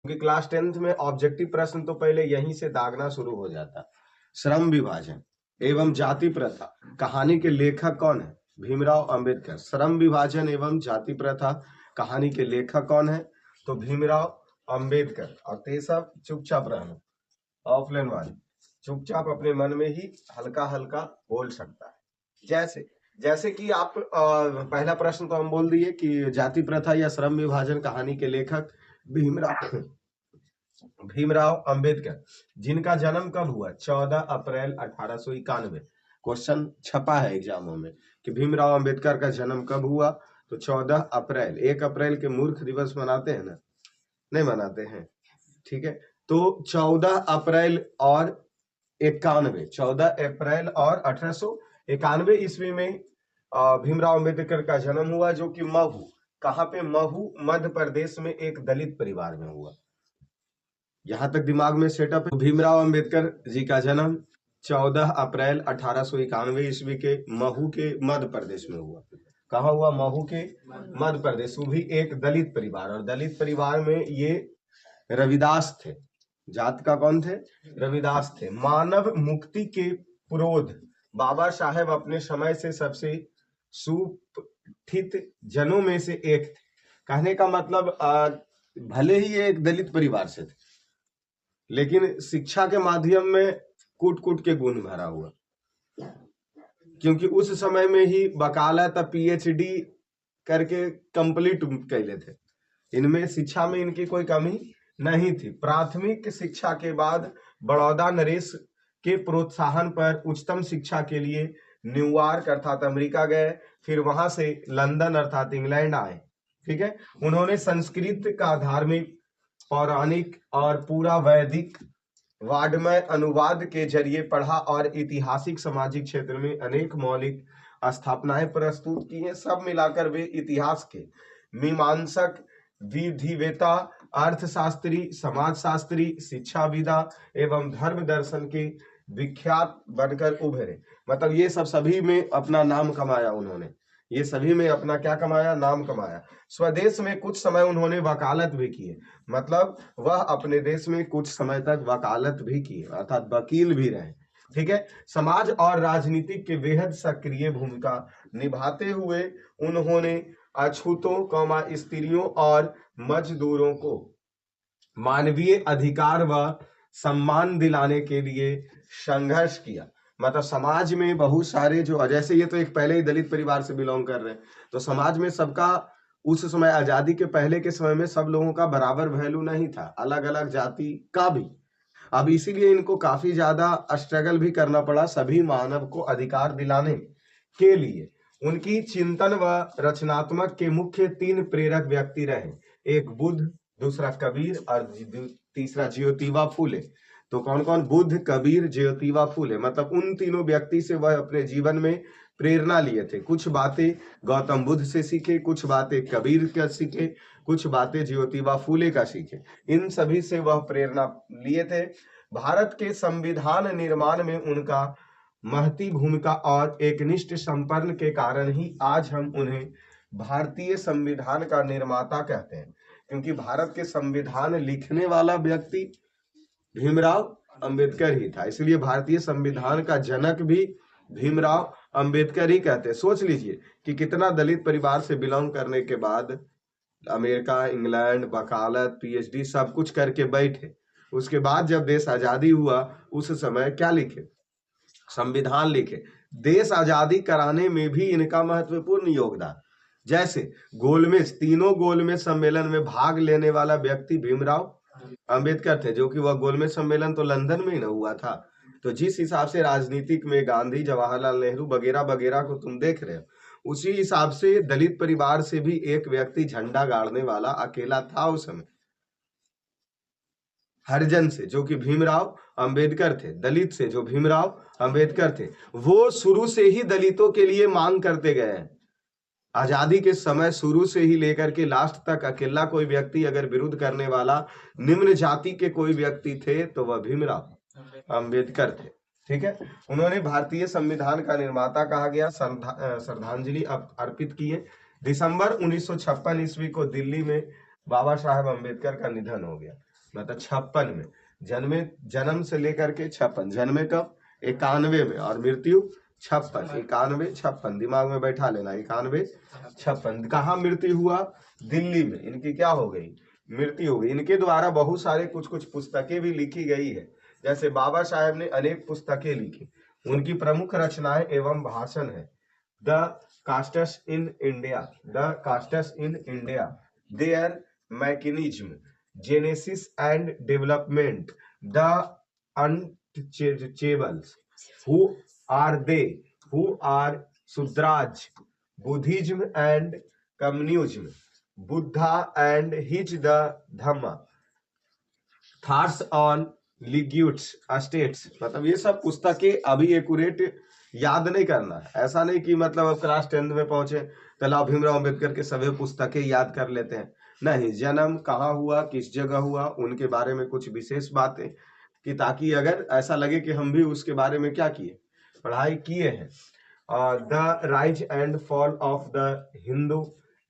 क्योंकि class 10th में objective प्रश्न तो पहले यहीं से दागना शुरू हो जाता। श्रम विभाजन एवं जाति प्रथा कहानी के लेखक कौन है? भीमराव अंबेडकर। श्रम विभाजन एवं जाति प्रथा कहानी के लेखक कौन है? तो भीमराव अंबेडकर। और ते सब चुपचाप रहना, ऑफलाइन वाले चुपचाप अपने मन में ही हल्का हल्का बोल सकता है। जैसे जैसे कि आप पहला प्रश्न तो हम बोल दिए कि जाति प्रथा या श्रम विभाजन कहानी के लेखक भीमराव अंबेडकर, जिनका जन्म कब हुआ? 14 अप्रैल 1891। क्वेश्चन छपा है एग्जामों में कि भीमराव अंबेडकर का जन्म कब हुआ? तो 14 अप्रैल। 1 अप्रैल के मूर्ख दिवस मनाते हैं ना? नहीं मनाते हैं, ठीक है। तो 14 अप्रैल और 91, 14 अप्रैल और 1891 ईस्वी में भीमराव अंबेडकर का जन्म हुआ, जो कि महू, कहाँ पे? महू मध्य प्रदेश में एक दलित परिवार में हुआ। यहां तक दिमाग में सेटअप है। भीमराव अंबेडकर जी का जन्म 14 अप्रैल 1891 ईस्वी के महू के मध्य प्रदेश में हुआ। कहाँ हुआ? महू के मध्य प्रदेश, वो भी एक दलित परिवार। और दलित परिवार में ये रविदास थे। जात का कौन थे? रविदास थे। मानव मुक्ति के पुरोध बाबा साहेब अपने समय से सबसे सुपठित जनों में से एक थे। कहने का मतलब भले ही ये एक दलित परिवार से थे, लेकिन शिक्षा के माध्यम में कूट कूट के गुण भरा हुआ, क्योंकि उस समय में ही वकालत पीएचडी करके कंप्लीट कैले थे। इनमें शिक्षा में इनकी कोई कमी नहीं थी। प्राथमिक शिक्षा के बाद बड़ौदा नरेश के प्रोत्साहन पर उच्चतम शिक्षा के लिए न्यूयॉर्क अर्थात अमेरिका गए, फिर वहां से लंदन अर्थात इंग्लैंड आए। ठीक है। उन्होंने संस्कृत का धार्मिक, पौराणिक और पूरा वैदिक वाड्मय अनुवाद के जरिए पढ़ा और ऐतिहासिक सामाजिक क्षेत्र में अनेक मौलिक स्थापनाएं प्रस्तुत की हैं। सब मिलाकर वे इतिहास के मीमांसक, विधिवेता, अर्थशास्त्री, समाजशास्त्री, शिक्षाविदा एवं धर्म दर्शन के विख्यात बनकर उभरे। मतलब ये सभी में अपना नाम कमाया उन्होंने। ये सभी में अपना क्या कमाया? नाम कमाया। स्वदेश में कुछ समय उन्होंने वकालत भी की है। मतलब वह अपने देश में कुछ समय तक वकालत भी की, अर्थात वकील भी रहे। ठीक है। समाज और राजनीति के बेहद सक्रिय भूमिका निभाते हुए उन्होंने अछूतों, स्त्रियों और मजदूरों को मानवीय अधिकार व सम्मान दिलाने के लिए संघर्ष किया। मतलब समाज में बहुत सारे जो, जैसे ये तो एक पहले ही दलित परिवार से बिलोंग कर रहे हैं, तो समाज में सबका उस समय, आजादी के पहले के समय में सब लोगों का बराबर वैल्यू नहीं था, अलग अलग जाति का भी। अब इसीलिए इनको काफी ज्यादा स्ट्रगल भी करना पड़ा सभी मानव को अधिकार दिलाने के लिए। उनकी चिंतन व रचनात्मक के मुख्य 3 प्रेरक व्यक्ति रहे, एक बुद्ध, दूसरा कबीर और तीसरा ज्योतिबा फूले। तो कौन कौन? बुद्ध, कबीर, ज्योतिबा फूले। मतलब उन तीनों व्यक्ति से वह अपने जीवन में प्रेरणा लिए थे। कुछ बातें गौतम बुद्ध से सीखे, कुछ बातें कबीर का सीखे, कुछ बातें ज्योतिबा फूले का सीखे। इन सभी से वह प्रेरणा लिए थे। भारत के संविधान निर्माण में उनका महती भूमिका और एकनिष्ठ संपन्न के कारण ही आज हम उन्हें भारतीय संविधान का निर्माता कहते हैं, क्योंकि भारत के संविधान लिखने वाला व्यक्ति भीमराव अंबेडकर ही था। इसलिए भारतीय संविधान का जनक भी भीमराव अंबेडकर ही कहते हैं। सोच लीजिए कि कितना दलित परिवार से बिलोंग करने के बाद अमेरिका, इंग्लैंड, वकालत, पीएचडी सब कुछ करके बैठे। उसके बाद जब देश आजादी हुआ, उस समय क्या लिखे? संविधान लिखे। देश आजादी कराने में भी इनका महत्वपूर्ण योगदान। जैसे गोलमेज, तीनों गोलमेज सम्मेलन में भाग लेने वाला व्यक्ति भीमराव अंबेडकर थे, जो कि वह गोलमेज सम्मेलन तो लंदन में ही न हुआ था। तो जिस हिसाब से राजनीतिक में गांधी, जवाहरलाल नेहरू वगैरह वगैरह को तुम देख रहे हो, उसी हिसाब से दलित परिवार से भी एक व्यक्ति झंडा गाड़ने वाला अकेला था उस समय, हरिजन से, जो कि भीमराव अंबेडकर थे। दलित से जो भीमराव अंबेडकर थे, वो शुरू से ही दलितों के लिए मांग करते गए हैं। आजादी के समय शुरू से ही लेकर के लास्ट तक अकेला कोई व्यक्ति अगर विरोध करने वाला निम्न जाति के कोई व्यक्ति थे तो वह भीमराव अंबेडकर थे। ठीक है। उन्होंने भारतीय संविधान का निर्माता कहा गया, श्रद्धांजलि अर्पित किए। दिसंबर 1956 ईस्वी को दिल्ली में बाबा साहेब अंबेडकर का निधन हो गया। मतलब 56 में। जन्म से लेकर के 56, जन्मे कब 91 में और मृत्यु 56, 91 56 दिमाग में बैठा लेना, 91 56। कहाँ मृत्यु हुआ? दिल्ली में। इनकी क्या हो गई? मृत्यु हो गई। इनके द्वारा बहुत सारे कुछ कुछ पुस्तकें भी लिखी गई है, जैसे बाबा साहेब ने अनेक पुस्तकें लिखी। उनकी प्रमुख रचनाएं एवं भाषण है the castes in India, the castes in India, their mechanism, genesis and development, the untouchables, who are they, who are Shudras, Buddhism and communism, Buddha and his the Dhamma, thoughts on linguistic states. मतलब ये सब पुस्तकें अभी एक्यूरेट याद नहीं करना है। ऐसा नहीं कि मतलब अब क्लास 10 में पहुंचे तो लाओ भीमराव अंबेडकर के सभी पुस्तकें याद कर लेते हैं। नहीं, जन्म कहाँ हुआ, किस जगह हुआ, उनके बारे में कुछ विशेष बातें, कि ताकि अगर ऐसा लगे कि हम भी उसके बारे में क्या किए, पढ़ाई किए हैं। The rise and fall of the Hindu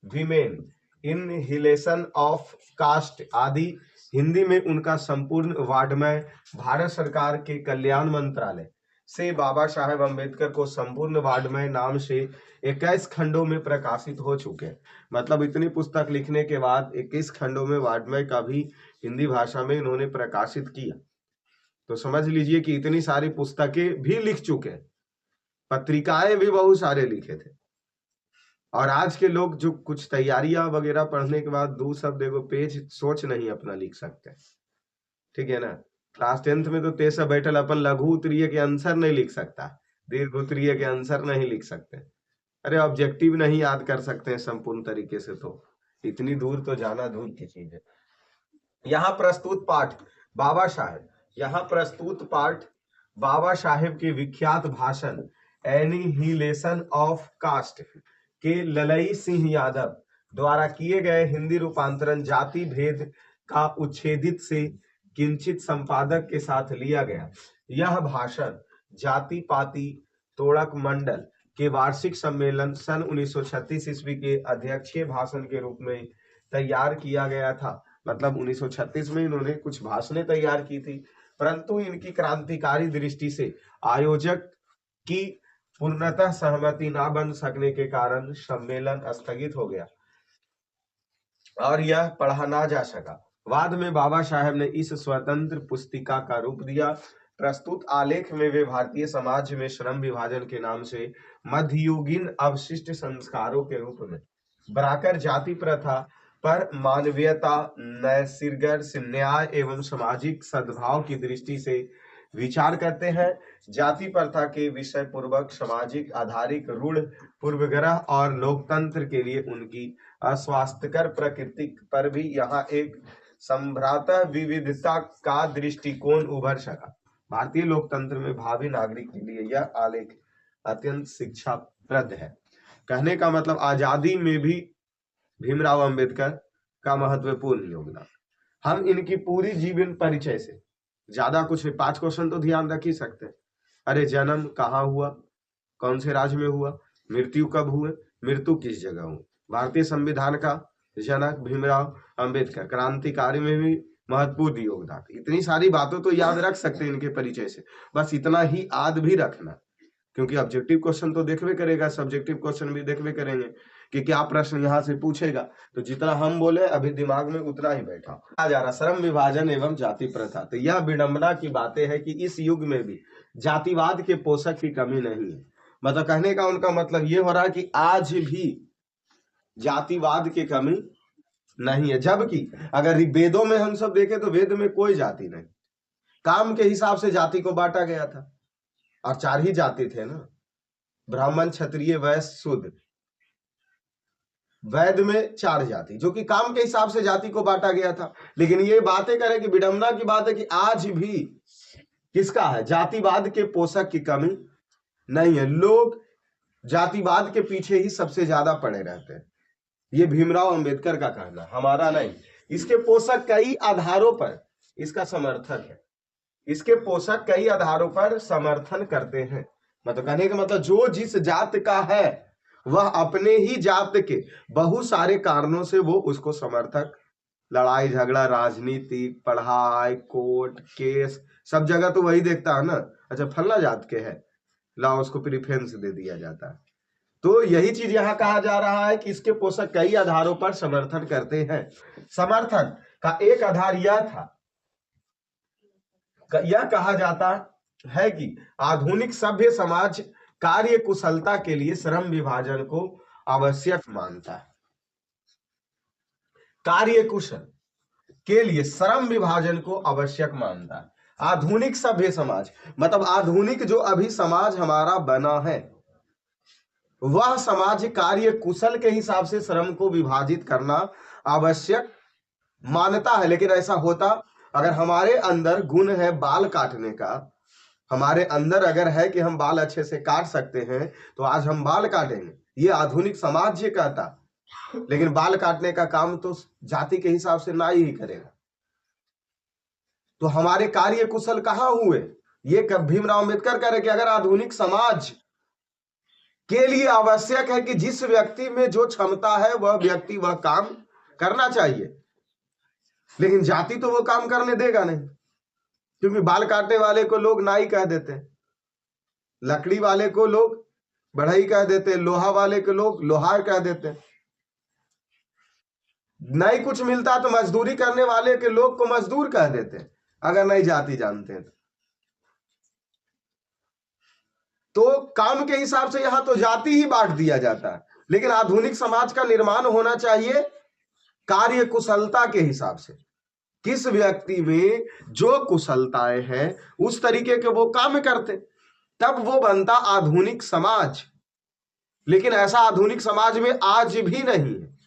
women, annihilation of caste आदि। हिंदी में उनका संपूर्ण वाङ्मय भारत सरकार के कल्याण मंत्रालय से बाबा साहेब अम्बेडकर को संपूर्ण वाङ्मय नाम से 21 खंडों में प्रकाशित हो चुके हैं। मतलब इतनी पुस्तक लिखने के बाद 21 खंडों में वाङ्मय का भी हिंदी भाषा में इन्होंने प्रकाशित किया। तो समझ लीजिए कि इतनी सारी पुस्तकें भी लिख चुके हैं, पत्रिकाएं भी बहुत सारे लिखे थे। और आज के लोग जो कुछ तैयारियां वगैरह पढ़ने के बाद 2 शब्द एगो पेज सोच नहीं अपना लिख सकते, ठीक है ना। क्लास 10th में तो तेज बैठल अपन लघु उत्तरीय के आंसर नहीं लिख सकता, दीर्घ उत्तरीय के आंसर नहीं लिख सकते, अरे ऑब्जेक्टिव नहीं याद कर सकते हैं संपूर्ण तरीके से, तो इतनी दूर तो जाना दूर की चीज है। यहाँ प्रस्तुत पाठ बाबा साहेब, यहाँ प्रस्तुत पाठ बाबा साहेब के विख्यात भाषण एनिहिलेशन ऑफ कास्ट के ललई सिंह यादव द्वारा किए गए हिंदी रूपांतरण जाति भेद का उच्छेदित से किंचित संपादक के साथ लिया गया। यह भाषण जाति पाति तोड़क मंडल के वार्षिक सम्मेलन सन 1936 ईस्वी के अध्यक्षीय भाषण के रूप में तैयार किया गया था। मतलब 1936 में इन्होंने कुछ भाषणें तैयार की थी, परंतु इनकी क्रांतिकारी दृष्टि से आयोजक की पूर्णतः सहमति ना बन सकने के कारण सम्मेलन स्थगित हो गया और यह पढ़ा ना जा सका। बाद में बाबा साहेब ने इस स्वतंत्र पुस्तिका का रूप दिया। प्रस्तुत आलेख में वे भारतीय समाज में श्रम विभाजन के नाम से मध्ययुगीन अवशिष्ट संस्कारों के रूप में बराकर जाति प्रथा पर मानवीयता, नैसर्गिक न्याय एवं सामाजिक सद्भाव की दृष्टि से विचार करते हैं। जाति प्रथा के विषय पूर्वक सामाजिक आधारित रूढ़ पूर्वग्रह और लोकतंत्र के लिए उनकी अस्वास्थ्यकर प्रकृति पर भी यहाँ एक संभ्रातः विविधता का दृष्टिकोण उभर सका। भारतीय लोकतंत्र में भावी नागरिक के लिए यह आलेख अत्यंत शिक्षाप्रद है। कहने का मतलब आजादी में भी भीमराव अंबेडकर का महत्वपूर्ण योगदान। हम इनकी पूरी जीवन परिचय से ज्यादा कुछ 5 क्वेश्चन तो ध्यान रख ही सकते हैं। अरे जन्म कहाँ हुआ, कौन से राज्य में हुआ, मृत्यु कब हुए, मृत्यु किस जगह हुई, भारतीय संविधान का जनक भीमराव अंबेडकर, क्रांतिकारी में भी महत्वपूर्ण योगदान। इतनी सारी बातों तो याद रख सकते हैं इनके परिचय से, बस इतना ही याद भी रखना, क्योंकि ऑब्जेक्टिव क्वेश्चन तो देखबे करेगा, सब्जेक्टिव क्वेश्चन भी देखबे करेंगे कि क्या प्रश्न यहाँ से पूछेगा। तो जितना हम बोले अभी दिमाग में उतना ही बैठा आ जा रहा। श्रम विभाजन एवं जाति प्रथा, तो यह विडंबना की बातें है कि इस युग में भी जातिवाद के पोषक की कमी नहीं है। मतलब कहने का उनका मतलब ये हो रहा है कि आज भी जातिवाद की कमी नहीं है। जबकि अगर वेदों में हम सब देखें तो वेद में कोई जाति नहीं, काम के हिसाब से जाति को बांटा गया था और 4 ही जाति थे ना, ब्राह्मण क्षत्रिय वैश्य शूद्र। वैद में 4 जाति, जो कि काम के हिसाब से जाति को बांटा गया था। लेकिन ये बातें करें कि विडंबना की बात है कि आज भी किसका है, जातिवाद के पोषक की कमी नहीं है। लोग जातिवाद के पीछे ही सबसे ज्यादा पड़े रहते हैं। ये भीमराव अंबेडकर का कहना, हमारा नहीं। इसके पोषक कई आधारों पर इसका समर्थक है, इसके पोषक कई आधारों पर समर्थन करते हैं। मतलब कहने का मतलब जो जिस जात का है वह अपने ही जात के बहुत सारे कारणों से वो उसको समर्थक लड़ाई झगड़ा, राजनीति, पढ़ाई, कोर्ट केस, सब जगह तो वही देखता है ना। अच्छा फल्ला जात के है, लाओ उसको प्रीफरेंस दे दिया जाता है। तो यही चीज यहाँ कहा जा रहा है कि इसके पोषक कई आधारों पर समर्थन करते हैं। समर्थन का एक आधार यह था, यह कहा जाता है कि आधुनिक सभ्य समाज कार्य कुशलता के लिए श्रम विभाजन को आवश्यक मानता है। कार्य कुशल के लिए श्रम विभाजन को आवश्यक मानता है। आधुनिक सभ्य समाज मतलब आधुनिक जो अभी समाज हमारा बना है, वह समाज कार्य कुशल के हिसाब से श्रम को विभाजित करना आवश्यक मानता है। लेकिन ऐसा होता अगर हमारे अंदर गुण है बाल काटने का, हमारे अंदर अगर है कि हम बाल अच्छे से काट सकते हैं तो आज हम बाल काटेंगे, ये आधुनिक समाज ये कहता। लेकिन बाल काटने का काम तो जाति के हिसाब से नाई ही करेगा। तो हमारे कार्य कुशल कहाँ हुए? ये भीमराव अम्बेडकर कह रहे कि अगर आधुनिक समाज के लिए आवश्यक है कि जिस व्यक्ति में जो क्षमता है वह व्यक्ति वह काम करना चाहिए, लेकिन जाति तो वो काम करने देगा नहीं, क्योंकि बाल काटने वाले को लोग नाई कह देते हैं, लकड़ी वाले को लोग बढ़ई कह देते हैं, लोहा वाले को लोग लोहार कह देते हैं। नहीं कुछ मिलता तो मजदूरी करने वाले के लोग को मजदूर कह देते हैं, अगर नहीं जाति जानते हैं तो काम के हिसाब से यहां तो जाति ही बांट दिया जाता है। लेकिन आधुनिक समाज का निर्माण होना चाहिए कार्य कुशलता के हिसाब से, किस व्यक्ति में जो कुशलताएं हैं उस तरीके के वो काम करते, तब वो बनता आधुनिक समाज। लेकिन ऐसा आधुनिक समाज में आज भी नहीं है,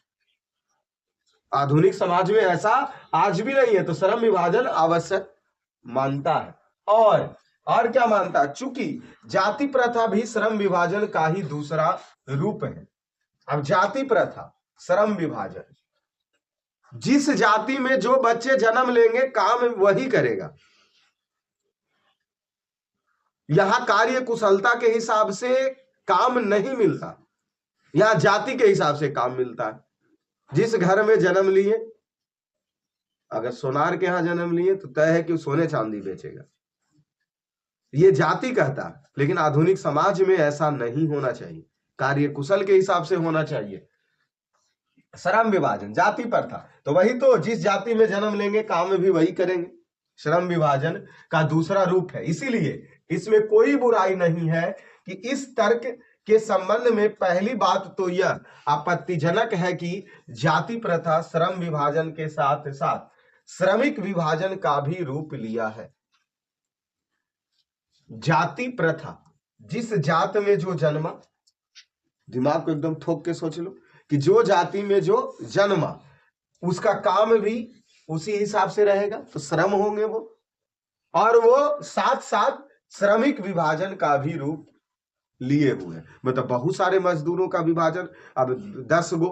आधुनिक समाज में ऐसा आज भी नहीं है। तो श्रम विभाजन आवश्यक मानता है। और क्या मानता है? चूंकि जाति प्रथा भी श्रम विभाजन का ही दूसरा रूप है। अब जाति प्रथा, श्रम विभाजन, जिस जाति में जो बच्चे जन्म लेंगे काम वही करेगा। यहां कार्य कुशलता के हिसाब से काम नहीं मिलता, यहां जाति के हिसाब से काम मिलता है। जिस घर में जन्म लिए, अगर सोनार के यहां जन्म लिए तो तय है कि सोने चांदी बेचेगा, ये जाति कहता है। लेकिन आधुनिक समाज में ऐसा नहीं होना चाहिए, कार्य कुशल के हिसाब से होना चाहिए। श्रम विभाजन जाति पर था तो वही तो, जिस जाति में जन्म लेंगे काम भी वही करेंगे, श्रम विभाजन का दूसरा रूप है। इसीलिए इसमें कोई बुराई नहीं है कि इस तर्क के संबंध में पहली बात तो यह आपत्तिजनक है कि जाति प्रथा श्रम विभाजन के साथ साथ श्रमिक विभाजन का भी रूप लिया है। जाति प्रथा, जिस जात में जो जन्मा, दिमाग को एकदम ठोक के सोच लो कि जो जाति में जो जन्मा उसका काम भी उसी हिसाब से रहेगा, तो श्रम होंगे वो, और वो साथ साथ श्रमिक विभाजन का भी रूप लिए हुए। मतलब बहुत सारे मजदूरों का विभाजन। अब 10 गो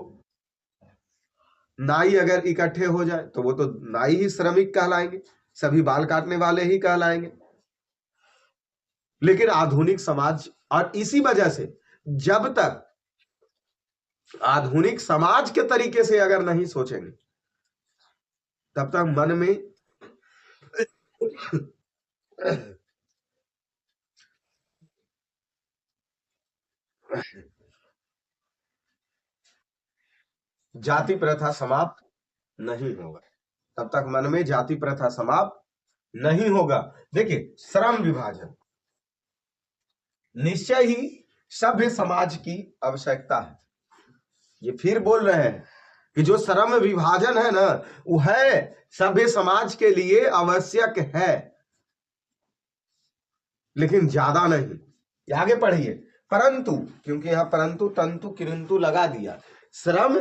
नाई अगर इकट्ठे हो जाए तो वो तो नाई ही श्रमिक कहलाएंगे, सभी बाल काटने वाले ही कहलाएंगे। लेकिन आधुनिक समाज, और इसी वजह से जब तक आधुनिक समाज के तरीके से अगर नहीं सोचेंगे तब तक मन में जाति प्रथा समाप्त नहीं होगा, तब तक मन में जाति प्रथा समाप्त नहीं होगा। देखिए, श्रम विभाजन निश्चय ही सभ्य समाज की आवश्यकता है। ये फिर बोल रहे हैं कि जो श्रम विभाजन है ना, वो है सभ्य समाज के लिए आवश्यक है, लेकिन ज्यादा नहीं। आगे पढ़िए। परंतु, क्योंकि यहां परंतु तंतु किंतु लगा दिया, श्रम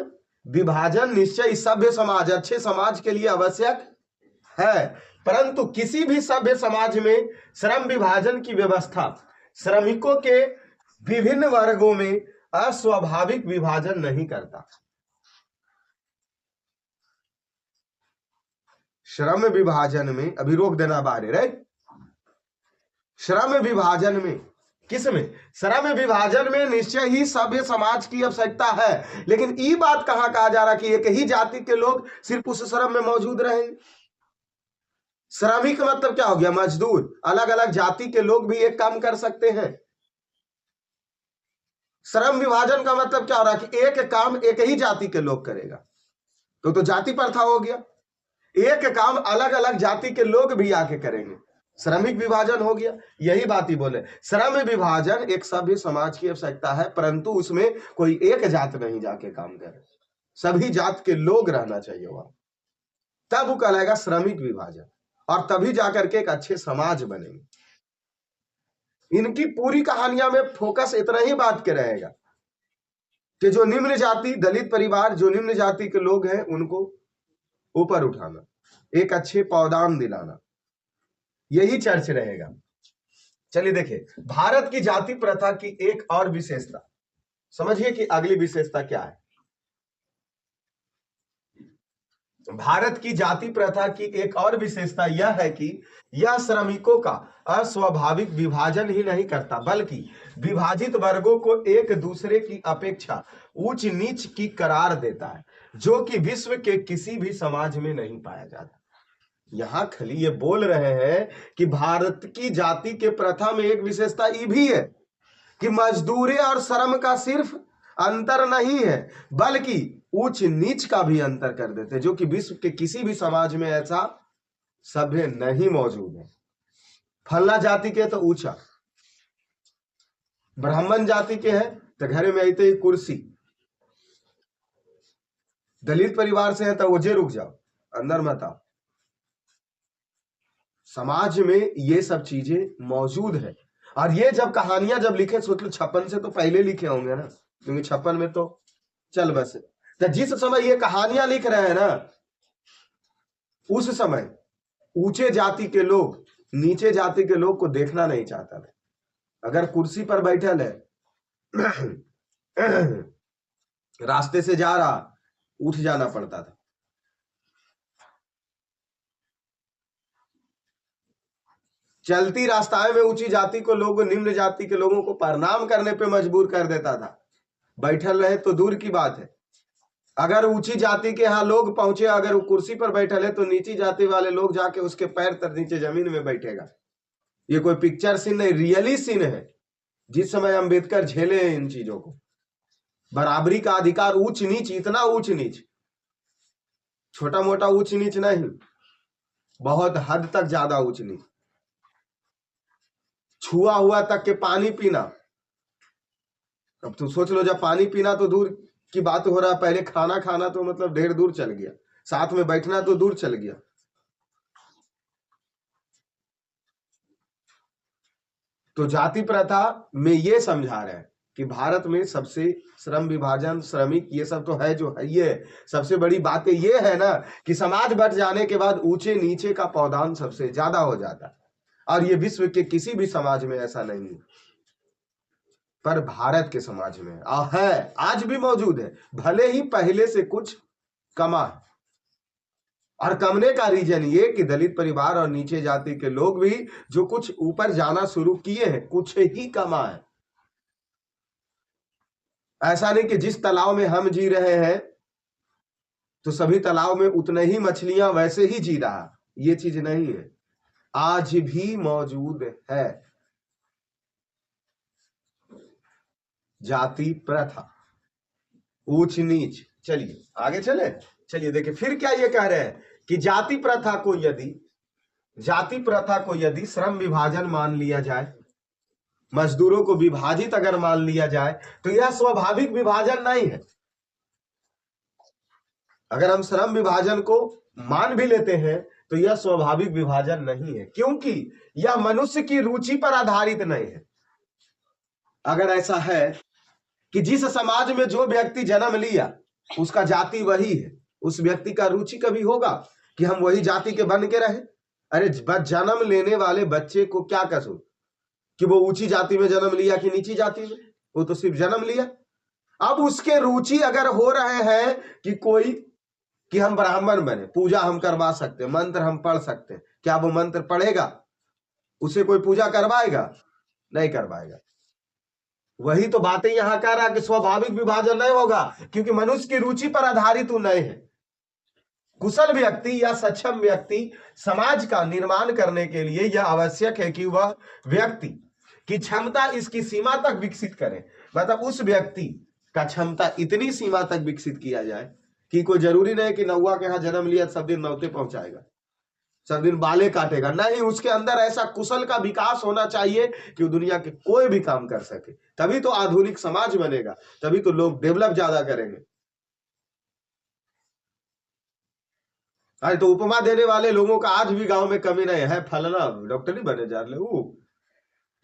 विभाजन निश्चय सभ्य समाज, अच्छे समाज के लिए आवश्यक है, परंतु किसी भी सभ्य समाज में श्रम विभाजन की व्यवस्था श्रमिकों के विभिन्न वर्गों में अस्वाभाविक विभाजन नहीं करता। श्रम विभाजन में, अभी रोक देना बाहर, राइट, श्रम विभाजन में किसमें? श्रम विभाजन में निश्चय ही सभ्य समाज की आवश्यकता है, लेकिन ये बात कहां कहा जा रहा कि एक ही जाति के लोग सिर्फ उस श्रम में मौजूद रहेंगे? श्रमिक मतलब क्या हो गया? मजदूर। अलग अलग जाति के लोग भी एक काम कर सकते हैं। श्रम विभाजन का मतलब क्या हो रहा कि एक काम एक ही जाति के लोग करेगा, तो जाति प्रथा हो गया। एक काम अलग अलग जाति के लोग भी आके करेंगे, श्रमिक विभाजन हो गया। यही बात ही बोले, श्रम विभाजन एक सभ्य समाज की आवश्यकता है, परंतु उसमें कोई एक जात नहीं जाके काम करे, सभी जात के लोग रहना चाहिए वहां, तब वो कहलाएगा श्रमिक विभाजन, और तभी जाकर के एक अच्छे समाज बनेंगे। इनकी पूरी कहानियां में फोकस इतना ही बात के रहेगा कि जो निम्न जाति, दलित परिवार, जो निम्न जाति के लोग हैं उनको ऊपर उठाना, एक अच्छे पौदान दिलाना, यही चर्च रहेगा। चलिए देखिए, भारत की जाति प्रथा की एक और विशेषता समझिए कि अगली विशेषता क्या है। भारत की जाति प्रथा की एक और विशेषता यह है कि यह श्रमिकों का अस्वाभाविक विभाजन ही नहीं करता, बल्कि विभाजित वर्गों को एक दूसरे की अपेक्षा उच्च नीच की करार देता है, जो कि विश्व के किसी भी समाज में नहीं पाया जाता। यहां खाली ये बोल रहे हैं कि भारत की जाति के प्रथा में एक विशेषता ये भी है कि मजदूरी और श्रम का सिर्फ अंतर नहीं है, बल्कि उच्च नीच का भी अंतर कर देते, जो कि विश्व के किसी भी समाज में ऐसा सभ्य नहीं मौजूद है। फल्ला जाति के तो ऊंचा, ब्राह्मण जाति के है तो घर में आते ही कुर्सी, दलित परिवार से है तो वजे रुक जाओ, अंदर मत आओ। समाज में ये सब चीजें मौजूद है, और ये जब कहानियां जब लिखे, सोच लो 56 से तो पहले लिखे होंगे ना, क्योंकि 56 में तो चल बस, तो जिस समय ये कहानियां लिख रहे हैं ना, उस समय ऊंचे जाति के लोग नीचे जाति के लोग को देखना नहीं चाहता था। अगर कुर्सी पर बैठल है, रास्ते से जा रहा, उठ जाना पड़ता था। चलती रास्ताएं में ऊंची जाति को लोग निम्न जाति के लोगों को प्रणाम करने पे मजबूर कर देता था। बैठल रहे तो दूर की बात है, अगर ऊंची जाति के यहाँ लोग पहुंचे, अगर वो कुर्सी पर बैठल है तो नीची जाति वाले लोग जाके उसके पैर तक नीचे जमीन में बैठेगा। ये कोई पिक्चर सीन नहीं, रियली सीन है। जिस समय अंबेडकर झेले हैं इन चीजों को, बराबरी का अधिकार, ऊंच नीच, इतना ऊंच नीच, छोटा मोटा ऊंच नीच नहीं, बहुत हद तक ज्यादा ऊंच नीच, छुआ हुआ तक के पानी पीना। अब तो सोच लो, जब पानी पीना तो दूर की बात हो रहा है, पहले खाना खाना तो मतलब ढेर दूर चल गया, साथ में बैठना तो दूर चल गया। तो जाति प्रथा में ये समझा रहे हैं कि भारत में सबसे श्रम विभाजन, श्रमिक, ये सब तो है जो है, ये सबसे बड़ी बात ये है ना कि समाज बढ़ जाने के बाद ऊंचे नीचे का पौधान सबसे ज्यादा हो जाता है, और ये विश्व के किसी भी समाज में ऐसा नहीं है, पर भारत के समाज में है, आज भी मौजूद है, भले ही पहले से कुछ कमा है। और कमने का रीजन ये कि दलित परिवार और नीचे जाति के लोग भी जो कुछ ऊपर जाना शुरू किए हैं, कुछ ही कमा है। ऐसा नहीं कि जिस तालाब में हम जी रहे हैं तो सभी तालाब में उतने ही मछलियां वैसे ही जी रहा, ये चीज नहीं है, आज भी मौजूद है जाति प्रथा, ऊंच नीच। चलिए आगे चले, चलिए देखिए फिर क्या ये कह रहे हैं कि जाति प्रथा को यदि श्रम विभाजन मान लिया जाए, मजदूरों को विभाजित अगर मान लिया जाए, तो यह स्वाभाविक विभाजन नहीं है। अगर हम श्रम विभाजन को मान भी लेते हैं तो यह स्वाभाविक विभाजन नहीं है, क्योंकि यह मनुष्य की रुचि पर आधारित नहीं है। अगर ऐसा है कि जिस समाज में जो व्यक्ति जन्म लिया उसका जाति वही है, उस व्यक्ति का रुचि कभी होगा कि हम वही जाति के बन के रहे? अरे जन्म लेने वाले बच्चे को क्या कसूर कि वो ऊंची जाति में जन्म लिया कि नीची जाति में, वो तो सिर्फ जन्म लिया। अब उसके रुचि अगर हो रहे हैं कि कोई कि हम ब्राह्मण बने, पूजा हम करवा सकते, मंत्र हम पढ़ सकते, क्या वो मंत्र पढ़ेगा? उसे कोई पूजा करवाएगा? नहीं करवाएगा। वही तो बातें यहां कह रहा है कि स्वाभाविक विभाजन नहीं होगा, क्योंकि मनुष्य की रुचि पर आधारित नहीं है। कुशल व्यक्ति या सक्षम व्यक्ति समाज का निर्माण करने के लिए यह आवश्यक है कि वह व्यक्ति की क्षमता इसकी सीमा तक विकसित करे। मतलब उस व्यक्ति का क्षमता इतनी सीमा तक विकसित किया जाए कि कोई जरूरी नहीं कि नौवा के यहाँ जन्म लिया सब दिन नौते पहुंचाएगा, सब दिन बाले काटेगा, नहीं, उसके अंदर ऐसा कुशल का विकास होना चाहिए कि वो दुनिया के कोई भी काम कर सके। तभी तो आधुनिक समाज बनेगा, तभी तो लोग डेवलप ज्यादा करेंगे। अरे तो उपमा देने वाले लोगों का आज भी गांव में कमी नहीं है, फलना डॉक्टर नहीं बने जा रहे वो,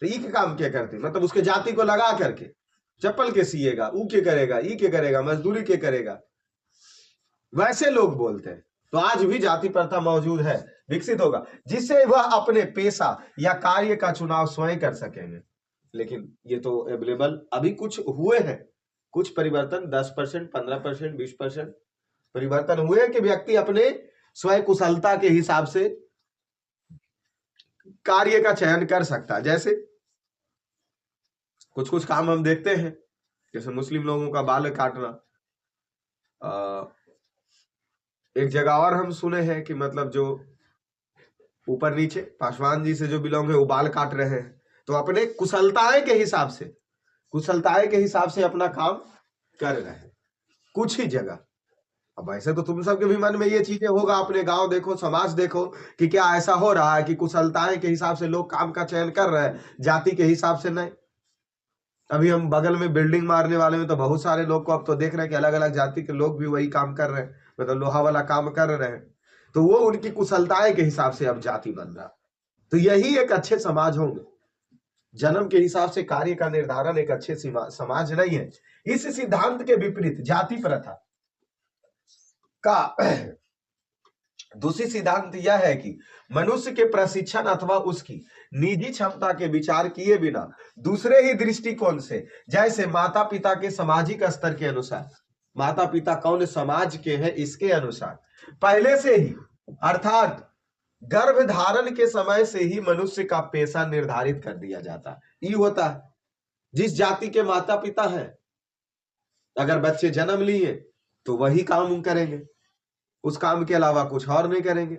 तो ई के काम क्या करते, मतलब उसके जाति को लगा करके चप्पल के सिएगा, ऊ के करेगा, ई के करेगा, मजदूरी के करेगा, वैसे लोग बोलते हैं। तो आज भी जाति प्रथा मौजूद है, विकसित होगा, जिससे वह अपने पेशा या कार्य का चुनाव स्वयं कर सकेंगे। लेकिन ये तो अवेलेबल अभी कुछ हुए हैं, कुछ परिवर्तन 10%, 15%, 20% परिवर्तन हुए कि व्यक्ति अपने स्वयं कुशलता के हिसाब से कार्य का चयन कर सकता है। जैसे कुछ कुछ काम हम देखते हैं, जैसे मुस्लिम लोगों का बाल काटना, एक जगह और हम सुने हैं कि मतलब जो ऊपर नीचे पासवान जी से जो बिलोंग है वो बाल काट रहे हैं, तो अपने कुशलताएं के हिसाब से, कुशलताएं के हिसाब से अपना काम कर रहे हैं कुछ ही जगह। अब ऐसे तो तुम सबके भी मन में ये चीजें होगा, अपने गांव देखो, समाज देखो कि क्या ऐसा हो रहा है कि कुशलताएं के हिसाब से लोग काम का चयन कर रहे हैं, जाति के हिसाब से नहीं। अभी हम बगल में बिल्डिंग मारने वाले में तो बहुत सारे लोग को अब तो देख रहे हैं कि अलग अलग जाति के लोग भी वही काम कर रहे हैं, मतलब लोहा वाला काम कर रहे हैं, तो वो उनकी कुशलताएं के हिसाब से अब जाति बन रहा। तो यही एक अच्छे समाज होंगे। जन्म के हिसाब से कार्य का निर्धारण एक अच्छे समाज नहीं है। इस सिद्धांत के विपरीत जाति प्रथा का दूसरी सिद्धांत यह है कि मनुष्य के प्रशिक्षण अथवा उसकी निजी क्षमता के विचार किए बिना दूसरे ही दृष्टिकोण से, जैसे माता पिता के सामाजिक स्तर के अनुसार, माता पिता कौन समाज के हैं इसके अनुसार पहले से ही, अर्थात गर्भ धारण के समय से ही मनुष्य का पेशा निर्धारित कर दिया जाता है। ये होता है जिस जाति के माता पिता हैं, अगर बच्चे जन्म लिए तो वही काम करेंगे, उस काम के अलावा कुछ और नहीं करेंगे।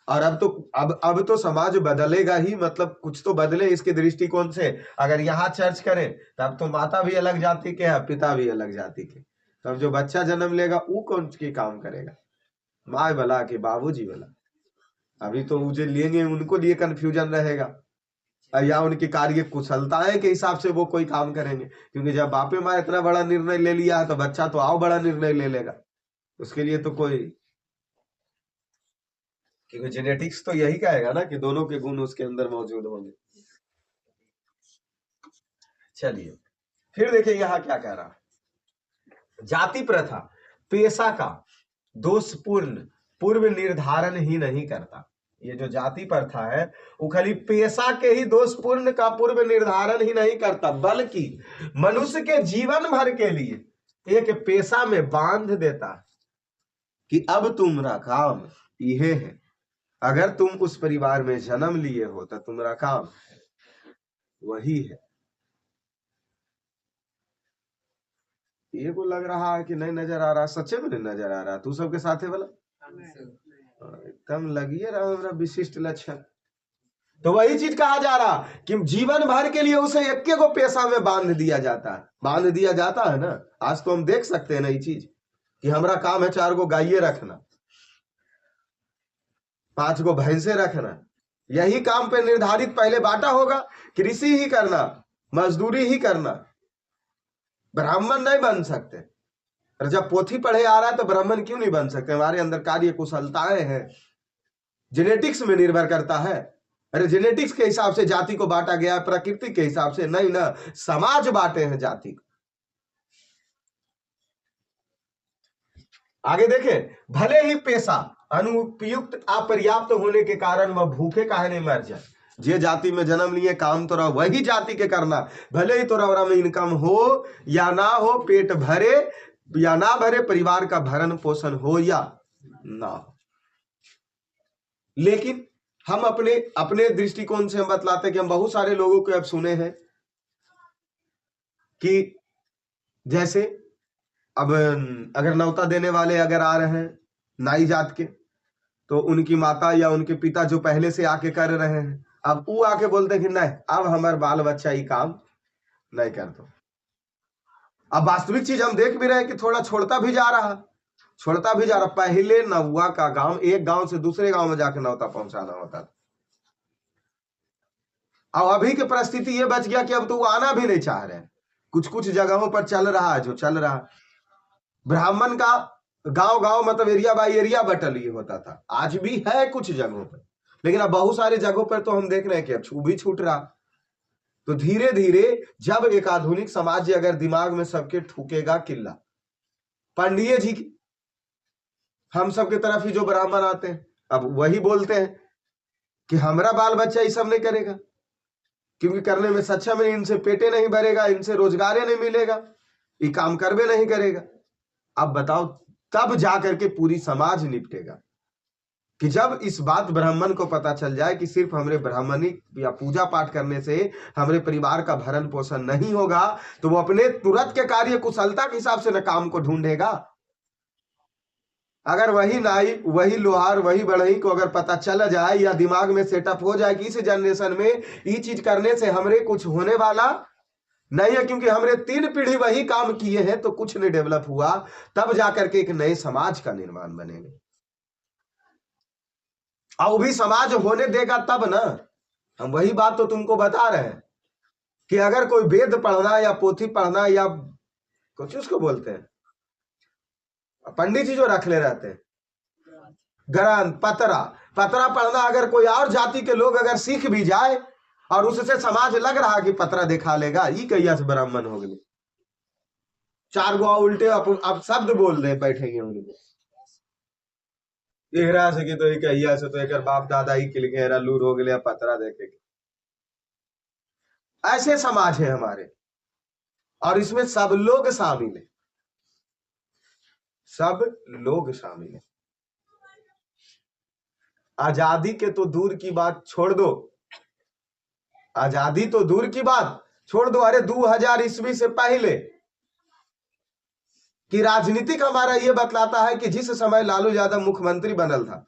और अब तो समाज बदलेगा ही, मतलब कुछ तो बदले इसके दृष्टिकोण से। अगर यहाँ चर्च करें तब तो माता भी अलग जाति के है, पिता भी अलग जाति के, तब जो बच्चा जन्म लेगा वो कौन की काम करेगा, माँ भला कि बाबूजी भला। अभी तो वो जो लेंगे उनको लिए कंफ्यूजन रहेगा, या उनकी कार्य कुशलताएं के हिसाब से वो कोई काम करेंगे, क्योंकि जब बापे माँ इतना बड़ा निर्णय ले लिया है तो बच्चा तो आओ बड़ा निर्णय ले लेगा। उसके लिए तो कोई, क्योंकि जेनेटिक्स तो यही कहेगा ना कि दोनों के गुण उसके अंदर मौजूद होंगे। चलिए फिर देखिए यहाँ क्या कह रहा, जाति प्रथा पेशा का दोषपूर्ण पूर्व निर्धारण ही नहीं करता। ये जो जाति प्रथा है वो खाली पेशा के ही दोषपूर्ण का पूर्व निर्धारण ही नहीं करता, बल्कि मनुष्य के जीवन भर के लिए एक पेशा में बांध देता कि अब तुम्हारा काम यह है। अगर तुम उस परिवार में जन्म लिए हो तो तुम्हारा काम वही है। ये को लग रहा है कि नहीं नजर आ रहा, सच्चे में नहीं नजर आ रहा, तू सबके साथ है वाला एकदम लगिए रहा हमारा विशिष्ट लक्षण। तो वही चीज कहा जा रहा कि जीवन भर के लिए उसे एक को पेशा में बांध दिया जाता है, बांध दिया जाता है ना। आज तो हम देख सकते हैं नई चीज कि हमारा काम है 4 गो गाये रखना, 5 गो भैंसे रखना, यही काम पे निर्धारित पहले बांटा होगा। कृषि ही करना, मजदूरी ही करना, ब्राह्मण नहीं बन सकते। और जब पोथी पढ़े आ रहा है तो ब्राह्मण क्यों नहीं बन सकते? हमारे अंदर कार्य कुशलताएं हैं, जेनेटिक्स में निर्भर करता है। अरे जेनेटिक्स के हिसाब से जाति को बांटा गया, प्रकृति के हिसाब से नहीं ना, समाज बांटे हैं जाति को। आगे देखें, भले ही पेशा अनुपयुक्त अपर्याप्त होने के कारण वह भूखे काहे नहीं मर जाए। जे जाति में जन्म लिए काम तो रहा वही जाति के करना, भले ही तोरा में इनकम हो या ना हो, पेट भरे या ना भरे, परिवार का भरण पोषण हो या ना हो। लेकिन हम अपने दृष्टिकोण से हम बतलाते कि हम बहुत सारे लोगों को अब सुने हैं कि जैसे अब अगर न्योता देने वाले अगर आ रहे हैं नाई जात के, तो उनकी माता या उनके पिता जो पहले से आके कर रहे हैं, अब वो आके बोलते हैं कि नहीं अब हमारे बाल बच्चा ये काम नहीं कर दो। अब वास्तविक चीज हम देख भी रहे हैं कि थोड़ा छोड़ता भी जा रहा। पहले नौवा का गांव एक गांव से दूसरे गांव में जाके न्योता पहुंचाना होता था। और अभी की परिस्थिति ये बच गया कि अब तो वो आना भी नहीं चाह रहे। कुछ कुछ जगहों पर चल रहा है जो चल रहा। ब्राह्मण का गांव गांव मतलब एरिया बाय एरिया बटल ये होता था, आज भी है कुछ जगहों पर, लेकिन अब बहुत सारी जगहों पर तो हम देख रहे हैं कि अब भी छूट रहा। तो धीरे धीरे जब एक आधुनिक समाज अगर दिमाग में सबके ठूकेगा किल्ला, पंडित जी की हम सबके तरफ ही जो ब्राह्मण आते हैं अब वही बोलते हैं कि हमारा बाल बच्चा ये सब नहीं करेगा, क्योंकि करने में सक्षम है, इनसे पेटे नहीं भरेगा, इनसे रोजगार नहीं मिलेगा, ये काम करबे नहीं करेगा। अब बताओ तब जाकर के पूरी समाज निपटेगा कि जब इस बात ब्राह्मण को पता चल जाए कि सिर्फ हमारे ब्राह्मणी या पूजा पाठ करने से हमारे परिवार का भरण पोषण नहीं होगा, तो वो अपने तुरंत के कार्य कुशलता के हिसाब से न काम को ढूंढेगा। अगर वही नाई, वही लोहार, वही बढ़ई को अगर पता चल जाए या दिमाग में सेटअप हो जाए कि इस जनरेशन में ये चीज करने से हमरे कुछ होने वाला नहीं है, क्योंकि हमरे 3 पीढ़ी वही काम किए हैं, तो कुछ नहीं डेवलप हुआ, तब जाकर के एक नए समाज का निर्माण बनेगा। और भी समाज होने देगा तब ना। हम वही बात तो तुमको बता रहे हैं कि अगर कोई वेद पढ़ना या पोथी पढ़ना या कुछ उसको बोलते हैं पंडित जी जो रख ले रहते हैं ग्रंथ पतरा पढ़ना, अगर कोई और जाति के लोग अगर सीख भी जाए और उससे समाज लग रहा कि पतरा दिखा लेगा, ये कहिया से ब्राह्मण हो गए। 4 गो उल्टे अब शब्द बोल रहे बैठेंगे उनके एहरा से कि तो कहिया से तो एक बाप दादा ही के लिए लूर हो गया पतरा देखे। ऐसे समाज है हमारे, और इसमें सब लोग शामिल है, सब लोग शामिल है। आजादी के तो दूर की बात छोड़ दो, आजादी तो दूर की बात छोड़ दो, अरे 2000 ईस्वी से पहले कि राजनीतिक हमारा यह बतलाता है कि जिस समय लालू यादव मुख्यमंत्री बनल था,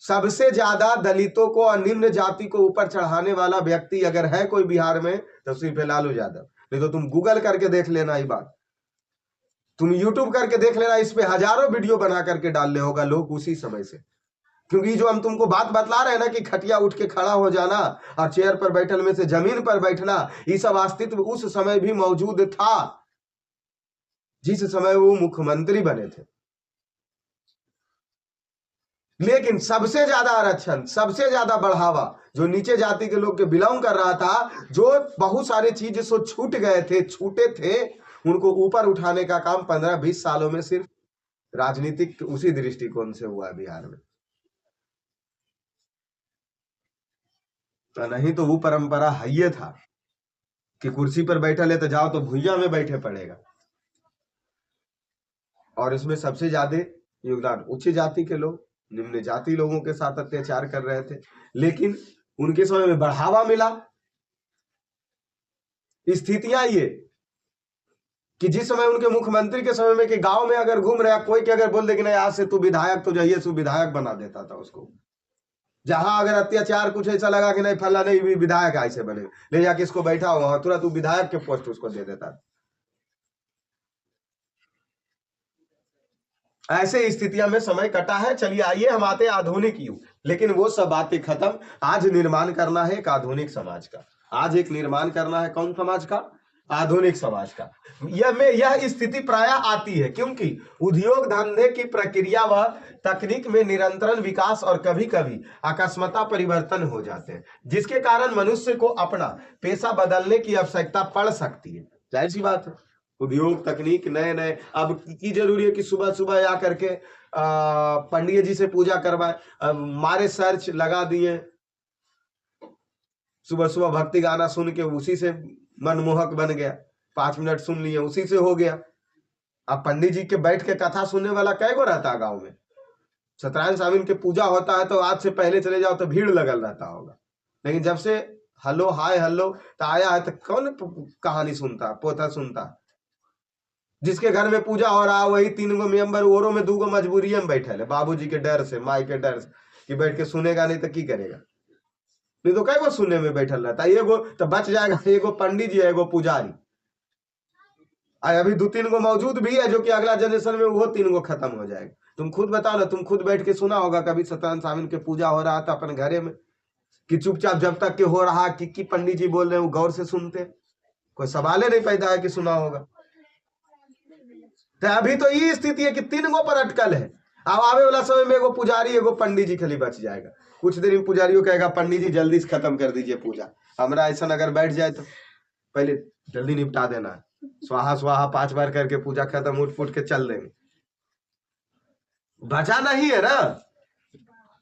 सबसे ज्यादा दलितों को और निम्न जाति को ऊपर चढ़ाने वाला व्यक्ति अगर है कोई बिहार में तो सिर्फ लालू यादव। नहीं तो तुम गूगल करके देख लेना, ये बात तुम यूट्यूब करके देख लेना, इस पे हजारों वीडियो बना करके डाल ले होगा लोग उसी समय से। क्योंकि जो हम तुमको बात बतला रहे हैं ना कि खटिया उठ के खड़ा हो जाना और चेयर पर बैठल में से जमीन पर बैठना, ये सब अस्तित्व उस समय भी मौजूद था जिस समय वो मुख्यमंत्री बने थे। लेकिन सबसे ज्यादा आरक्षण, सबसे ज्यादा बढ़ावा जो नीचे जाति के लोग के बिलोंग कर रहा था, जो बहुत सारे चीज सो छूट गए थे, छूटे थे, उनको ऊपर उठाने का काम 15-20 सालों में सिर्फ राजनीतिक उसी दृष्टिकोण से हुआ बिहार में। तो नहीं तो वो परंपरा है ये था कि कुर्सी पर बैठा ले तो जाओ तो भुइया में बैठे पड़ेगा। और इसमें सबसे ज्यादा योगदान उच्च जाति के लोग निम्न जाति लोगों के साथ अत्याचार कर रहे थे, लेकिन उनके समय में बढ़ावा मिला। स्थितियां ये कि जिस समय उनके मुख्यमंत्री के समय में कि गांव में अगर घूम रहा कोई के अगर बोल दे कि नहीं आज से तू विधायक, तो जाइए तू विधायक बना देता था उसको। जहां अगर अत्याचार कुछ ऐसा लगा कि नहीं फला नहीं भी विधायक ऐसे बने, ले जाके इसको बैठा हुआ तुरंत तू विधायक के पोस्ट उसको दे देता था। ऐसे स्थितियों में समय कटा है। चलिए आइए हम आते आधुनिक युग, लेकिन वो सब बातें खत्म। आज निर्माण करना है एक आधुनिक समाज का। आज एक निर्माण करना है कौन समाज का? आधुनिक समाज का। यह स्थिति प्राय आती है क्योंकि उद्योग धंधे की प्रक्रिया व तकनीक में निरंतर विकास और कभी कभी अकस्मात परिवर्तन हो जाते हैं, जिसके कारण मनुष्य को अपना पेशा बदलने की आवश्यकता पड़ सकती है। जाहिर सी बात है, उद्योग तकनीक नए नए, अब की जरूरी है कि सुबह सुबह आ करके पंडित जी से पूजा करवाए, मारे सर्च लगा दिए, सुबह सुबह भक्ति गाना सुन के उसी से मनमोहक बन गया, 5 मिनट सुन लिए उसी से हो गया। अब पंडित जी के बैठ के कथा सुनने वाला कै गो रहता है गांव में? सत्यनारायण स्वामी के पूजा होता है तो आज से पहले चले जाओ तो भीड़ लगल रहता होगा, लेकिन जब से हेलो हाय हेलो तो आया है तो कौन कहानी सुनता पोता सुनता। जिसके घर में पूजा हो रहा है वही 3 गो मेंबर ओरो में 2 गो मजबूरी में बैठे है, बाबूजी के डर से माई के डर से कि बैठ के सुनेगा नहीं तो की करेगा। नहीं तो कई गो सुनने में बैठल रहता है, एगो तो बच जाएगा, एगो पंडित जी है एगो पुजारी। अभी 2-3 गो मौजूद भी है जो कि अगला जनरेशन में वो 3 गो खत्म हो जाएगा। तुम खुद बताओ ना, तुम खुद बैठ के सुना होगा कभी सत्यनारायण स्वामी के पूजा हो रहा था अपन घरे में, कि चुपचाप जब तक के हो रहा कि पंडित जी बोल रहे हैं वो गौर से सुनते, कोई सवाल ही नहीं पैदा है कि सुना होगा। तो अभी तो ये स्थिति है कि 3 गो पर अटकल है। अब आवे वाला समय में एगो पुजारी एगो पंडित जी खाली बच जाएगा। कुछ देर में पुजारियों कहेगा पंडित जी जल्दी से खत्म कर दीजिए पूजा, हमारा ऐसा अगर बैठ जाए तो पहले जल्दी निपटा देना है, स्वाहा स्वाहा 5 बार करके पूजा खत्म, उठ फुट के चल देंगे। बचा नहीं है ना,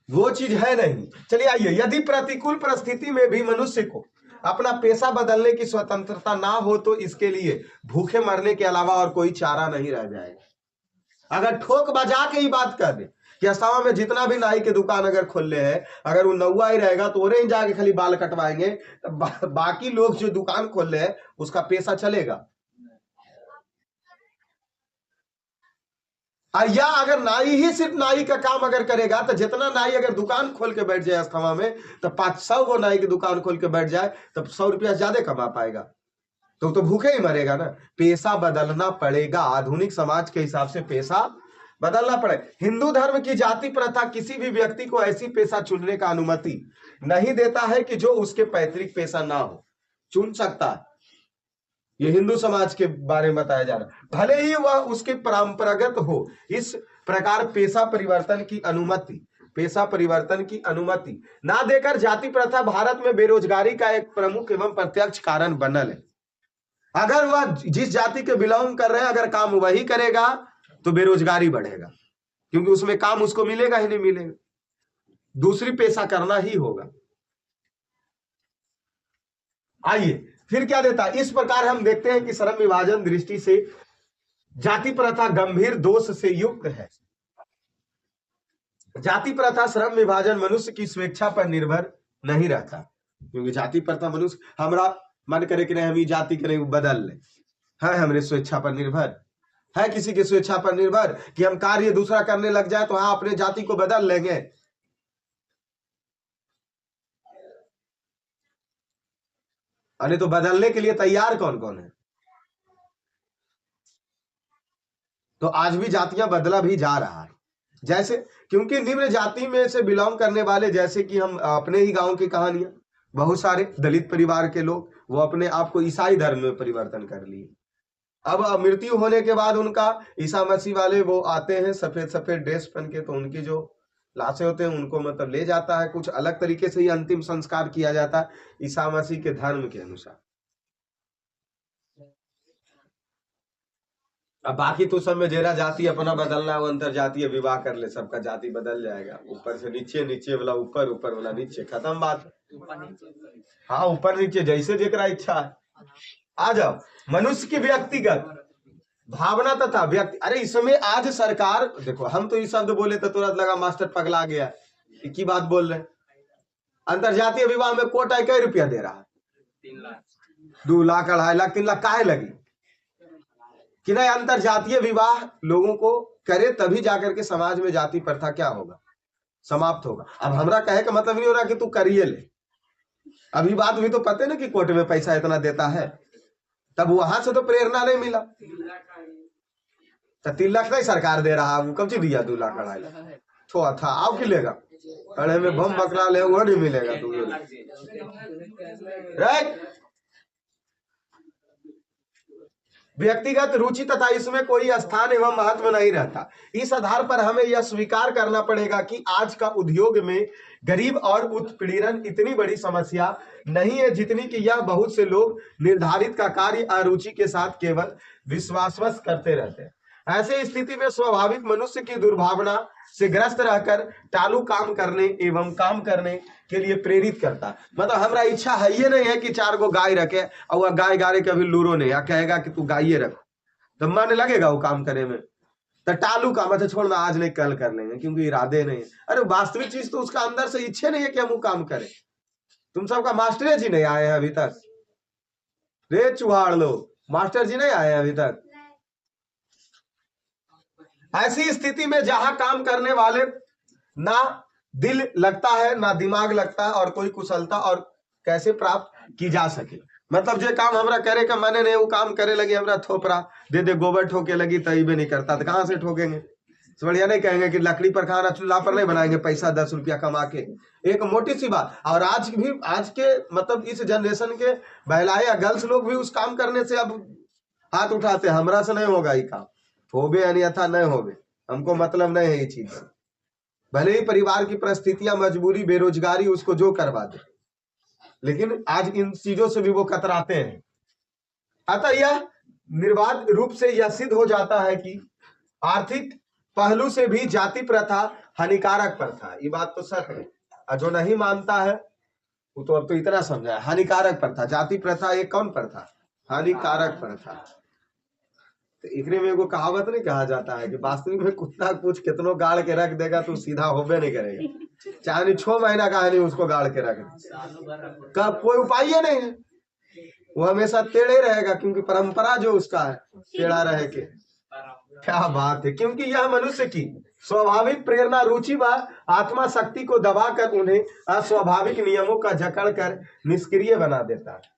वो चीज है नहीं। चलिए आइए, यदि प्रतिकूल परिस्थिति में भी मनुष्य को अपना पेशा बदलने की स्वतंत्रता ना हो तो इसके लिए भूखे मरने के अलावा और कोई चारा नहीं रह जाएगा। अगर ठोक बजा के ही बात कर दे कि असावा में जितना भी नाई की दुकान अगर खोल है, अगर वो नौवा ही रहेगा तो ओरे ही जाके खाली बाल कटवाएंगे, तो बाकी लोग जो दुकान खोल है उसका पेशा चलेगा। या अगर नाई ही सिर्फ नाई का काम अगर करेगा तो जितना नाई अगर दुकान खोल के बैठ जाए अस्थमा में, तो 500 गो नाई की दुकान खोल के बैठ जाए तो 100 रुपया ज्यादा कमा पाएगा, तो भूखे ही मरेगा ना। पेशा बदलना पड़ेगा, आधुनिक समाज के हिसाब से पेशा बदलना पड़े। हिंदू धर्म की जाति प्रथा किसी भी व्यक्ति को ऐसी पेशा चुनने का अनुमति नहीं देता है कि जो उसके पैतृक पेशा ना हो। चुन सकता है, ये हिंदू समाज के बारे में बताया जा रहा है, भले ही वह उसके परंपरागत हो। इस प्रकार पेशा परिवर्तन की अनुमति ना देकर जाति प्रथा भारत में बेरोजगारी का एक प्रमुख एवं प्रत्यक्ष कारण बनल है। अगर वह जिस जाति के बिलोंग कर रहे हैं अगर काम वही करेगा तो बेरोजगारी बढ़ेगा, क्योंकि उसमें काम उसको मिलेगा ही नहीं मिलेगा, दूसरी पेशा करना ही होगा। आइए फिर क्या देता है। इस प्रकार हम देखते हैं कि श्रम विभाजन दृष्टि से जाति प्रथा गंभीर दोष से युक्त है। जाति प्रथा श्रम विभाजन मनुष्य की स्वेच्छा पर निर्भर नहीं रहता, क्योंकि जाति प्रथा मनुष्य हमारा मन करे कि नहीं हम जाति के नहीं बदल ले, है हमारे स्वेच्छा पर निर्भर है, किसी की स्वेच्छा पर निर्भर कि हम कार्य दूसरा करने लग जाए तो हाँ अपने जाति को बदल लेंगे। अरे तो बदलने के लिए तैयार कौन कौन है। तो आज भी जातियां बदला भी जा रहा है, जैसे क्योंकि निम्न जाति में से बिलोंग करने वाले, जैसे कि हम अपने ही गांव की कहानियां, बहुत सारे दलित परिवार के लोग वो अपने आप को ईसाई धर्म में परिवर्तन कर लिए। अब मृत्यु होने के बाद उनका ईसा मसीह वाले वो आते हैं सफेद सफेद ड्रेस पहन के, तो उनकी जो लाशें होते हैं उनको मतलब ले जाता है, कुछ अलग तरीके से ही अंतिम संस्कार किया जाता है ईसा मसीह के धर्म के अनुसार। अब बाकी तो सब में जेरा जाति अपना बदलना है, वो अंतर जातीय विवाह कर ले, सबका जाति बदल जाएगा, ऊपर से नीचे, नीचे वाला ऊपर, ऊपर वाला नीचे, खत्म बात। हाँ ऊपर नीचे जैसे जेकरा इच्छा है। आ जाओ मनुष्य की व्यक्तिगत भावना तथा व्यक्ति, अरे इसमें आज सरकार देखो, हम तो ये शब्द बोले तो तुरंत लगा मास्टर पगला गया, की बात बोल रहे हैं। अंतरजातीय विवाह में कोटा कई रुपया दे रहा है, 3 लाख 2 लाख 2.5 लाख 3 लाख काहे लगी कि नहीं। अंतरजातीय विवाह लोगों को करे तभी जाकर के समाज में जाति प्रथा क्या होगा, समाप्त होगा। अब हमरा कहे का मतलब नहीं हो रहा कि तू करिए ले, अभी बात हुई तो पता है ना कि कोर्ट में पैसा इतना देता है, तब वहां से तो प्रेरणा नहीं मिला। तो 3 लाख नहीं सरकार दे रहा, वो कब दिया 2 लाख 2.5 लाख थोड़ा था, आओ कि लेगा अरे में बम बकरा ले वो नहीं मिलेगा तू राइट। व्यक्तिगत रुचि तथा इसमें कोई स्थान एवं महत्व नहीं रहता। इस आधार पर हमें यह स्वीकार करना पड़ेगा कि आज का उद्योग में गरीब और उत्पीड़न इतनी बड़ी समस्या नहीं है जितनी कि यह बहुत से लोग निर्धारित का कार्य अरुचि के साथ केवल विश्वासवश करते रहते हैं। ऐसे स्थिति में स्वाभाविक मनुष्य की दुर्भावना से ग्रस्त रहकर टालू काम करने एवं काम करने के लिए प्रेरित करता। मतलब हमारा इच्छा है ये नहीं है कि 4 गो गाय रखे और वह गाय गारे कभी लूरो नहीं, या कहेगा कि तू गाय रख, तो मन लगेगा वो काम करे में। तो टालू काम अच्छा छोड़ना आज नहीं कल कर लेंगे, क्योंकि इरादे नहीं। अरे वास्तविक चीज तो उसका अंदर से इच्छा नहीं है कि हम वो काम करें। तुम सबका मास्टर जी नहीं आए हैं अभी तक? रे चुहाड़ लोग, मास्टर जी नहीं आए हैं अभी तक? ऐसी स्थिति में जहां काम करने वाले ना दिल लगता है ना दिमाग लगता है और कोई कुशलता और कैसे प्राप्त की जा सके। मतलब जो काम हमरा करे का मैंने नहीं वो काम करे लगी हमरा थोपरा दे दे गोबर ठोके लगी तभी भी नहीं करता तो कहां से ठोकेंगे? तो बढ़िया नहीं कहेंगे कि लकड़ी पर खाना चूल्हा पर नहीं बनाएंगे पैसा 10 रुपया कमा के। एक मोटी सी बात। और आज के मतलब इस जनरेशन के महिलाएं या गर्ल्स लोग भी उस काम करने से अब हाथ उठाते हैं, हमरा से नहीं होगा ये काम, होबे अन्यथा नहीं होबे, हमको मतलब नहीं है ये चीज। भले ही परिवार की परिस्थितियां, मजबूरी, बेरोजगारी उसको जो करवा दे, लेकिन आज इन चीजों से भी वो कतराते हैं। अतः यह निर्बाध रूप से यह सिद्ध हो जाता है कि आर्थिक पहलू से भी जाति प्रथा हानिकारक प्रथा। ये बात तो सच है, और जो नहीं मानता है वो तो अब तो इतना समझा है। हानिकारक प्रथा, जाति प्रथा एक कौन प्रथा? हानिकारक प्रथा। तो एकरे में एगो कहावत नहीं कहा जाता है कि वास्तविक में कुत्ता कुछ कितनों गाड़ के रख देगा तो सीधा होबे नहीं करेगा, चाहे 6 महीना का है नहीं उसको गाड़ के रख दे, कब कोई उपाय ही नहीं है, वो हमेशा टेढ़े रहेगा क्योंकि परंपरा जो उसका है टेढ़ा रहे के। क्या बात है, क्योंकि यह मनुष्य की स्वाभाविक प्रेरणा, रुचि व आत्मा शक्ति को दबाकर उन्हें अस्वाभाविक नियमों का जकड़ कर निष्क्रिय बना देता है।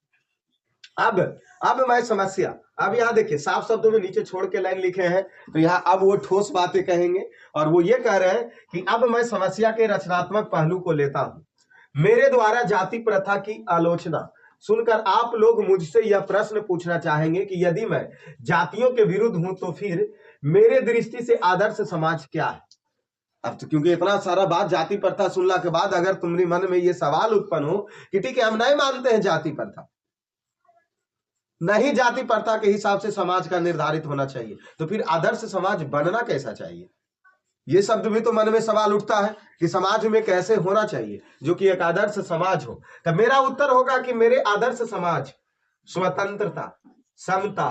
अब मैं समस्या, अब यहाँ देखिए साफ शब्दों में नीचे छोड़ के लाइन लिखे हैं, तो यहाँ अब वो ठोस बातें कहेंगे और वो ये कह रहे हैं कि अब मैं समस्या के रचनात्मक पहलू को लेता हूं। मेरे द्वारा जाति प्रथा की आलोचना सुनकर आप लोग मुझसे यह प्रश्न पूछना चाहेंगे कि यदि मैं जातियों के विरुद्ध हूं तो फिर मेरे दृष्टि से आदर्श समाज क्या है? अब तो क्योंकि इतना सारा बात जाति प्रथा सुनने के बाद अगर तुम्हारे मन में ये सवाल उत्पन्न हो कि ठीक है हम नहीं मानते हैं जाति प्रथा, नहीं जाति प्रथा के हिसाब से समाज का निर्धारित होना चाहिए, तो फिर आदर्श समाज बनना कैसा चाहिए? ये शब्द भी तो मन में सवाल उठता है कि समाज में कैसे होना चाहिए जो कि एक आदर्श समाज हो। तब मेरा उत्तर होगा कि मेरे आदर्श समाज स्वतंत्रता, समता,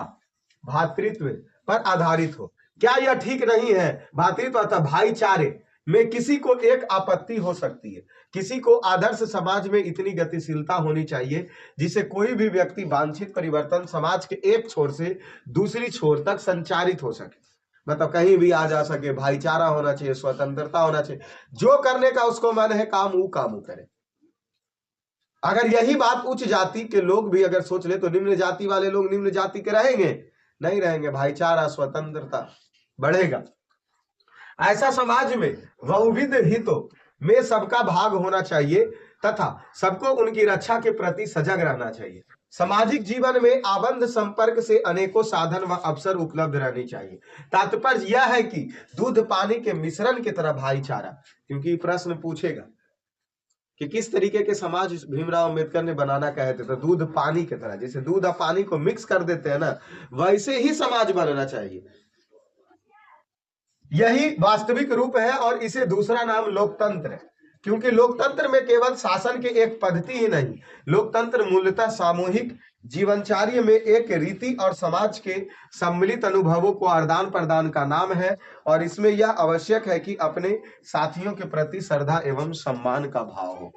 भातृत्व पर आधारित हो। क्या यह ठीक नहीं है? भातृत्व अथवा भाईचारे में किसी को एक आपत्ति हो सकती है, किसी को आदर्श समाज में इतनी गतिशीलता होनी चाहिए जिसे कोई भी व्यक्ति वांछित परिवर्तन समाज के एक छोर से दूसरी छोर तक संचारित हो सके, मतलब कहीं भी आ जा सके, भाईचारा होना चाहिए, स्वतंत्रता होना चाहिए, जो करने का उसको मन है काम वो काम करे। अगर यही बात उच्च जाति के लोग भी अगर सोच ले तो निम्न जाति वाले लोग निम्न जाति के रहेंगे? नहीं रहेंगे। भाईचारा, स्वतंत्रता बढ़ेगा। ऐसा समाज में बहुविध हितों में सबका भाग होना चाहिए तथा सबको उनकी रक्षा के प्रति सजग रहना चाहिए। सामाजिक जीवन में आबंध संपर्क से अनेकों साधन व अवसर उपलब्ध रहने चाहिए। तात्पर्य यह है कि दूध पानी के मिश्रण की तरह भाईचारा, क्योंकि प्रश्न पूछेगा कि किस तरीके के समाज भीमराव अंबेडकर ने बनाना कहते थे, दूध पानी की तरह, जैसे दूध और पानी को मिक्स कर देते हैं ना, वैसे ही समाज बनना चाहिए। यही वास्तविक रूप है और इसे दूसरा नाम लोकतंत्र है, क्योंकि लोकतंत्र में केवल शासन के एक पद्धति ही नहीं, लोकतंत्र मूलतः सामूहिक जीवनचर्या में एक रीति और समाज के सम्मिलित अनुभवों को आदान प्रदान का नाम है, और इसमें यह आवश्यक है कि अपने साथियों के प्रति श्रद्धा एवं सम्मान का भाव हो।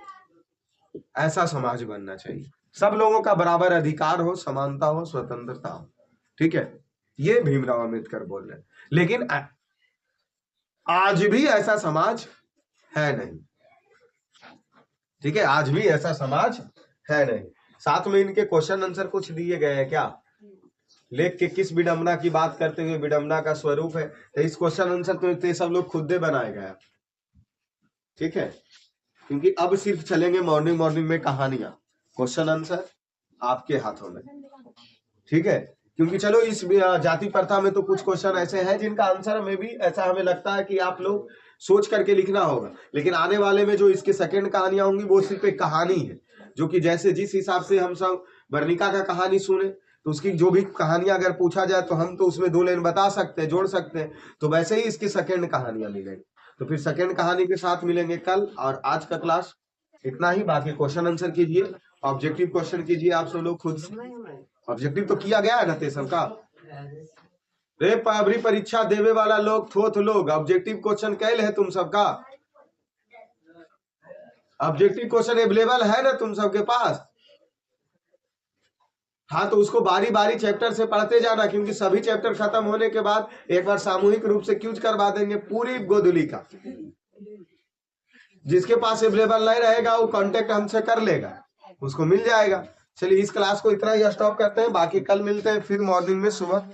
ऐसा समाज बनना चाहिए, सब लोगों का बराबर अधिकार हो, समानता हो, स्वतंत्रता हो। ठीक है, ये भीमराव अम्बेडकर बोल रहे हैं। लेकिन आज भी ऐसा समाज है नहीं। ठीक है, आज भी ऐसा समाज है नहीं। साथ में इनके क्वेश्चन आंसर कुछ दिए गए हैं क्या, लेख के किस विडंबना की बात करते हुए विडंबना का स्वरूप है, तो इस क्वेश्चन आंसर तो सब लोग खुद दे बनाए गए। ठीक है, क्योंकि अब सिर्फ चलेंगे मॉर्निंग में कहानियां, क्वेश्चन आंसर आपके हाथों में। ठीक है, क्योंकि चलो इस जाति प्रथा में तो कुछ क्वेश्चन ऐसे हैं जिनका आंसर में भी ऐसा हमें लगता है कि आप लोग सोच करके लिखना होगा, लेकिन आने वाले में जो इसके सेकंड कहानियां होंगी वो सिर्फ एक कहानी है, जो कि जैसे जिस हिसाब से हम सब वर्णिका का कहानी सुने तो उसकी जो भी कहानियां अगर पूछा जाए तो हम तो उसमें 2 लाइन बता सकते हैं, जोड़ सकते हैं, तो वैसे ही इसकी सेकंड कहानियां मिलेंगी। तो फिर सेकंड कहानी के साथ मिलेंगे कल, और आज का क्लास इतना ही। बाकी क्वेश्चन आंसर कीजिए, ऑब्जेक्टिव क्वेश्चन कीजिए आप सब लोग खुद से। ऑब्जेक्टिव तो किया गया है ना ते सबका, रे पावरी परीक्षा देवे वाला लोग थोथ लोग ऑब्जेक्टिव क्वेश्चन कैल है तुम सबका। ऑब्जेक्टिव क्वेश्चन अवेलेबल है ना तुम सबके पास? हाँ, तो उसको बारी बारी चैप्टर से पढ़ते जाना, क्योंकि सभी चैप्टर खत्म होने के बाद एक बार सामूहिक रूप से क्यूज करवा देंगे पूरी गोधुली का। जिसके पास अवेलेबल नहीं रहेगा वो कांटेक्ट हमसे कर लेगा, उसको मिल जाएगा। चलिए इस क्लास को इतना ही स्टॉप करते हैं, बाकी कल मिलते हैं फिर मॉर्निंग में सुबह।